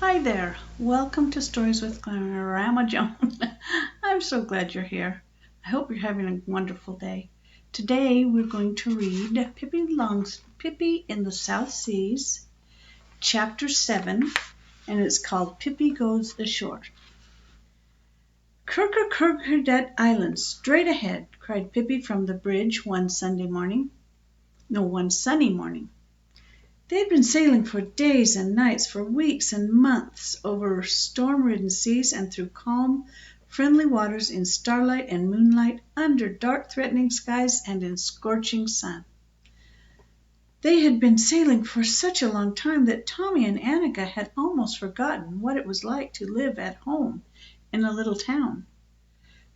Hi there. Welcome to Stories with Grandma Joan. I'm so glad you're here. I hope you're having a wonderful day. Today we're going to read Pippi in the South Seas, Chapter 7, and it's called Pippi Goes Ashore. Kirker Island, straight ahead, cried Pippi from the bridge one sunny morning. They had been sailing for days and nights, for weeks and months, over storm-ridden seas and through calm, friendly waters, in starlight and moonlight, under dark, threatening skies, and in scorching sun. They had been sailing for such a long time that Tommy and Annika had almost forgotten what it was like to live at home in a little town.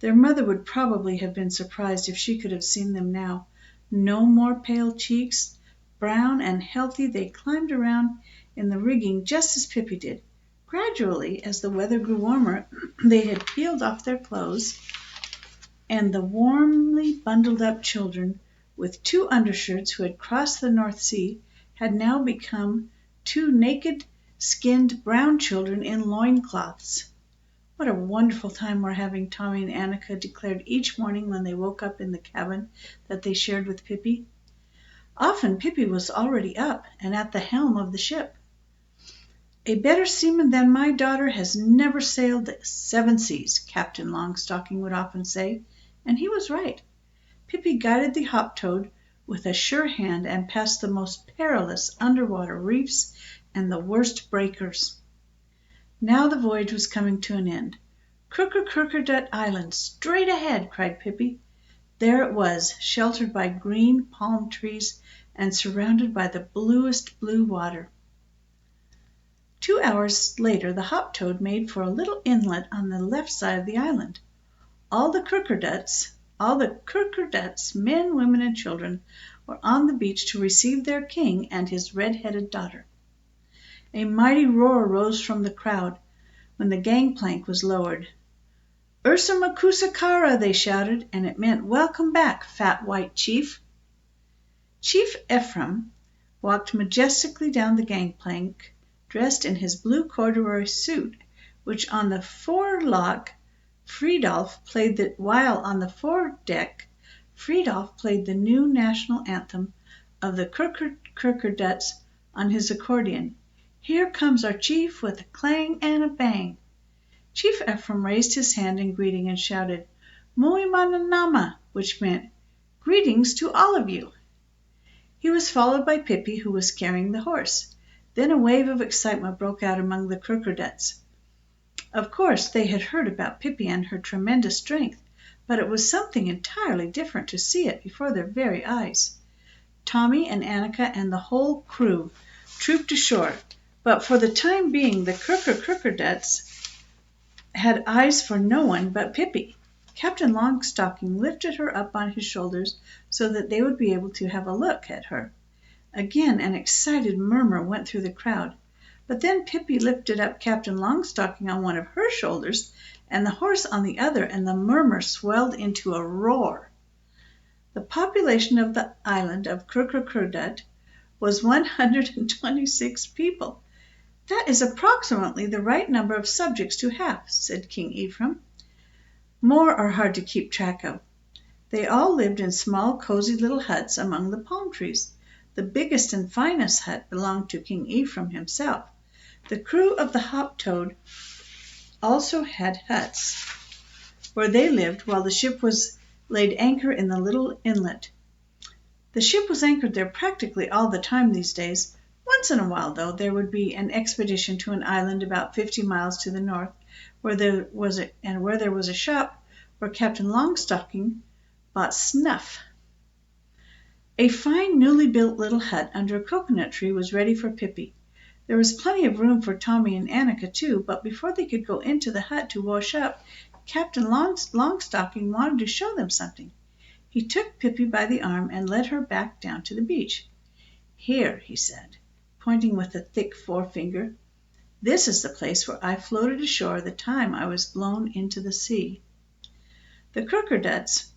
Their mother would probably have been surprised if she could have seen them now. No more pale cheeks. Brown and healthy, they climbed around in the rigging just as Pippi did. Gradually, as the weather grew warmer, they had peeled off their clothes, and the warmly bundled up children, with two undershirts who had crossed the North Sea, had now become two naked, skinned brown children in loincloths. What a wonderful time we're having, Tommy and Annika declared each morning when they woke up in the cabin that they shared with Pippi. Often Pippi was already up and at the helm of the ship. "A better seaman than my daughter has never sailed the seven seas," Captain Longstocking would often say, and he was right. Pippi guided the Hoptoad with a sure hand and past the most perilous underwater reefs and the worst breakers. Now the voyage was coming to an end. "Kirker Island, straight ahead!" cried Pippi. There it was, sheltered by green palm trees and surrounded by the bluest blue water. 2 hours later the Hoptoad made for a little inlet on the left side of the island. All the Kirkerduts, men, women, and children, were on the beach to receive their king and his red-headed daughter. A mighty roar rose from the crowd when the gangplank was lowered. "Ursa Makusa Kara," they shouted, and it meant, "Welcome back, fat white chief." Chief Ephraim walked majestically down the gangplank, dressed in his blue corduroy suit, which on the foredeck Friedolf played the new national anthem of the Kirkerduts on his accordion. "Here comes our chief with a clang and a bang." Chief Ephraim raised his hand in greeting and shouted, "Mui Mananama," which meant, "Greetings to all of you." He was followed by Pippi, who was carrying the horse. Then a wave of excitement broke out among the Kirkerduts. Of course, they had heard about Pippi and her tremendous strength, but it was something entirely different to see it before their very eyes. Tommy and Annika and the whole crew trooped ashore, but for the time being the Kirkerduts had eyes for no one but Pippi. Captain Longstocking lifted her up on his shoulders so that they would be able to have a look at her. Again an excited murmur went through the crowd, but then Pippi lifted up Captain Longstocking on one of her shoulders and the horse on the other, and the murmur swelled into a roar. The population of the island of Kirkerdut was 126 people. "That is approximately the right number of subjects to have," said King Ephraim. "More are hard to keep track of." They all lived in small, cozy little huts among the palm trees. The biggest and finest hut belonged to King Ephraim himself. The crew of the Hoptoad also had huts where they lived while the ship was laid anchor in the little inlet. The ship was anchored there practically all the time these days. Once in a while, though, there would be an expedition to an island about 50 miles to the north, where there was a shop where Captain Longstocking bought snuff. A fine, newly built little hut under a coconut tree was ready for Pippi. There was plenty of room for Tommy and Annika, too, but before they could go into the hut to wash up, Captain Longstocking wanted to show them something. He took Pippi by the arm and led her back down to the beach. "Here," he said, pointing with a thick forefinger, "this is the place where I floated ashore the time I was blown into the sea." The Kirkerduts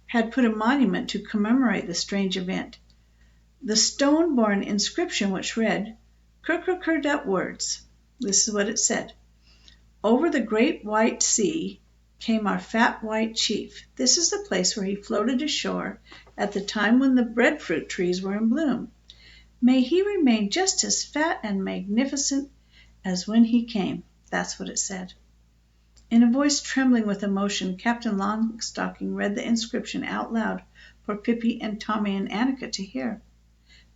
had put a monument to commemorate the strange event. The stone bore an inscription which read, "Kirkerdut words." This is what it said. Over the great white sea came our fat white chief. This is the place where he floated ashore at the time when the breadfruit trees were in bloom. May he remain just as fat and magnificent as when he came. That's what it said. In a voice trembling with emotion, Captain Longstocking read the inscription out loud for Pippi and Tommy and Annika to hear.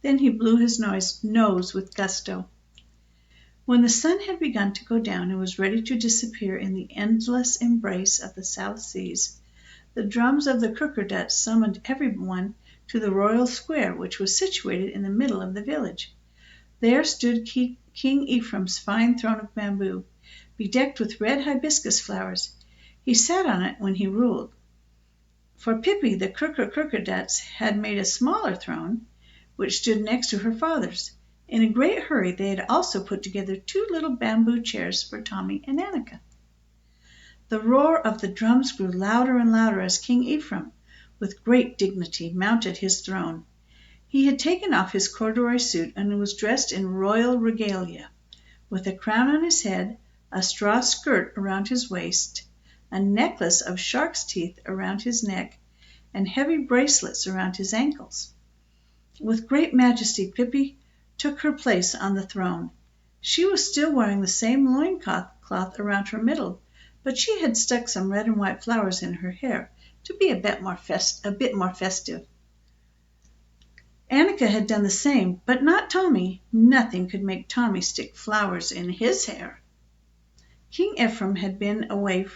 Then he blew his nose with gusto. When the sun had begun to go down and was ready to disappear in the endless embrace of the South Seas, the drums of the Crookerdutch summoned everyone to the royal square, which was situated in the middle of the village. There stood King Ephraim's fine throne of bamboo, bedecked with red hibiscus flowers. He sat on it when he ruled. For Pippi, the Crookerdutch had made a smaller throne, which stood next to her father's. In a great hurry they had also put together 2 little bamboo chairs for Tommy and Annika. The roar of the drums grew louder and louder as King Ephraim, with great dignity, mounted his throne. He had taken off his corduroy suit and was dressed in royal regalia, with a crown on his head, a straw skirt around his waist, a necklace of shark's teeth around his neck, and heavy bracelets around his ankles. With great majesty, Pippi took her place on the throne. She was still wearing the same loincloth around her middle, but she had stuck some red and white flowers in her hair to be a bit more festive. Annika had done the same, but not Tommy. Nothing could make Tommy stick flowers in his hair. King Ephraim had been away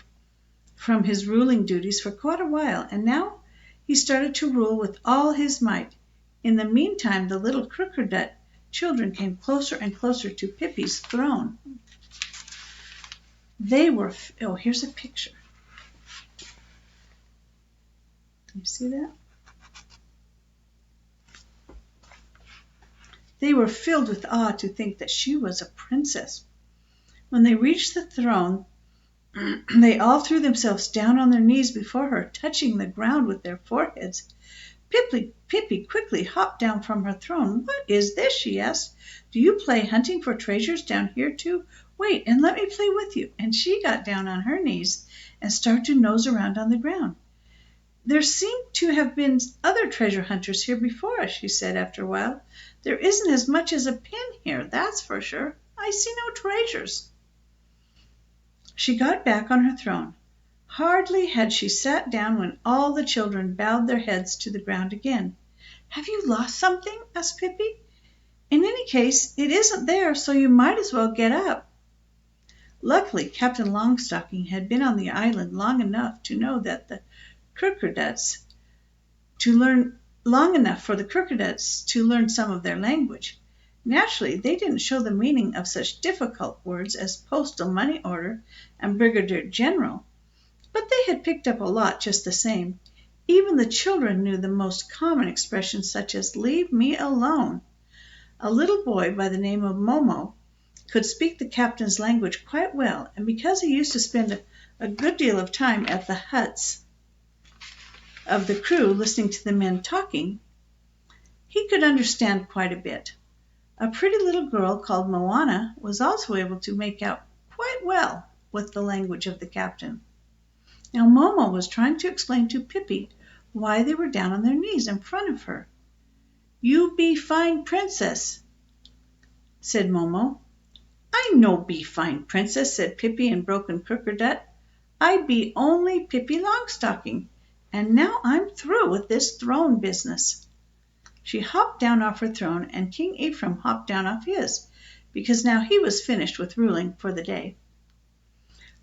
from his ruling duties for quite a while, and now he started to rule with all his might. In the meantime, the little Crookerdutch children came closer and closer to Pippi's throne. Here's a picture. Can you see that? They were filled with awe to think that she was a princess. When they reached the throne, they all threw themselves down on their knees before her, touching the ground with their foreheads. Pippi quickly hopped down from her throne. "What is this?" she asked. "Do you play hunting for treasures down here too? Wait and let me play with you." And she got down on her knees and started to nose around on the ground. "There seem to have been other treasure hunters here before us," she said after a while. "There isn't as much as a pin here, that's for sure. I see no treasures." She got back on her throne. Hardly had she sat down when all the children bowed their heads to the ground again. "Have you lost something?" asked Pippi. "In any case, it isn't there, so you might as well get up." Luckily, Captain Longstocking had been on the island long enough for the Crookerdutch to learn some of their language. Naturally, they didn't show the meaning of such difficult words as postal money order and brigadier general, but they had picked up a lot just the same. Even the children knew the most common expressions, such as "leave me alone." A little boy by the name of Momo could speak the captain's language quite well, and because he used to spend a good deal of time at the huts of the crew listening to the men talking, he could understand quite a bit. A pretty little girl called Moana was also able to make out quite well with the language of the captain. Now Momo was trying to explain to Pippi why they were down on their knees in front of her. "You be fine princess," said Momo. "I no be fine princess," said Pippi in broken Crookerdutch. "I be only Pippi Longstocking, and now I'm through with this throne business." She hopped down off her throne, and King Ephraim hopped down off his, because now he was finished with ruling for the day.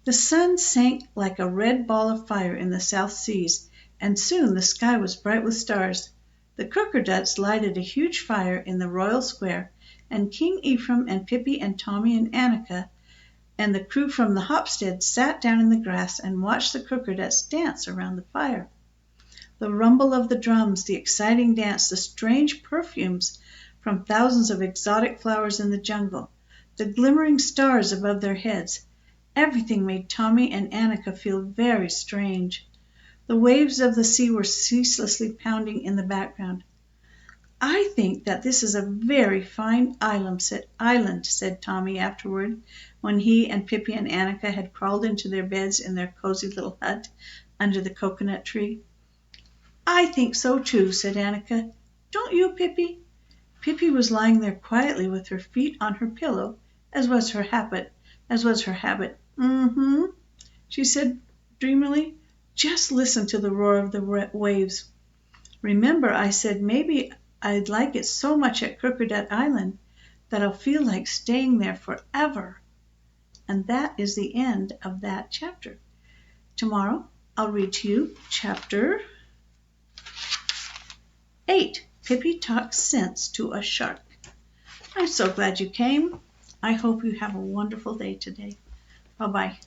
The sun sank like a red ball of fire in the South Seas, and soon the sky was bright with stars. The Crookerdutch lighted a huge fire in the royal square, and King Ephraim and Pippi and Tommy and Annika and the crew from the Hopstead sat down in the grass and watched the Crookerdutch dance around the fire. The rumble of the drums, the exciting dance, the strange perfumes from thousands of exotic flowers in the jungle, the glimmering stars above their heads, everything made Tommy and Annika feel very strange. The waves of the sea were ceaselessly pounding in the background. I think that this is a very fine island, said Tommy afterward, when he and Pippi and Annika had crawled into their beds in their cozy little hut under the coconut tree. I think so too, said Annika. Don't you, Pippi? Pippi was lying there quietly with her feet on her pillow, as was her habit. Mm-hmm, she said dreamily. Just listen to the roar of the waves. Remember I said maybe I'd like it so much at Crooked Island that I'll feel like staying there forever. And that is the end of that chapter. Tomorrow I'll read to you chapter 8. Pippi talks sense to a shark. I'm so glad you came. I hope you have a wonderful day today. Bye-bye.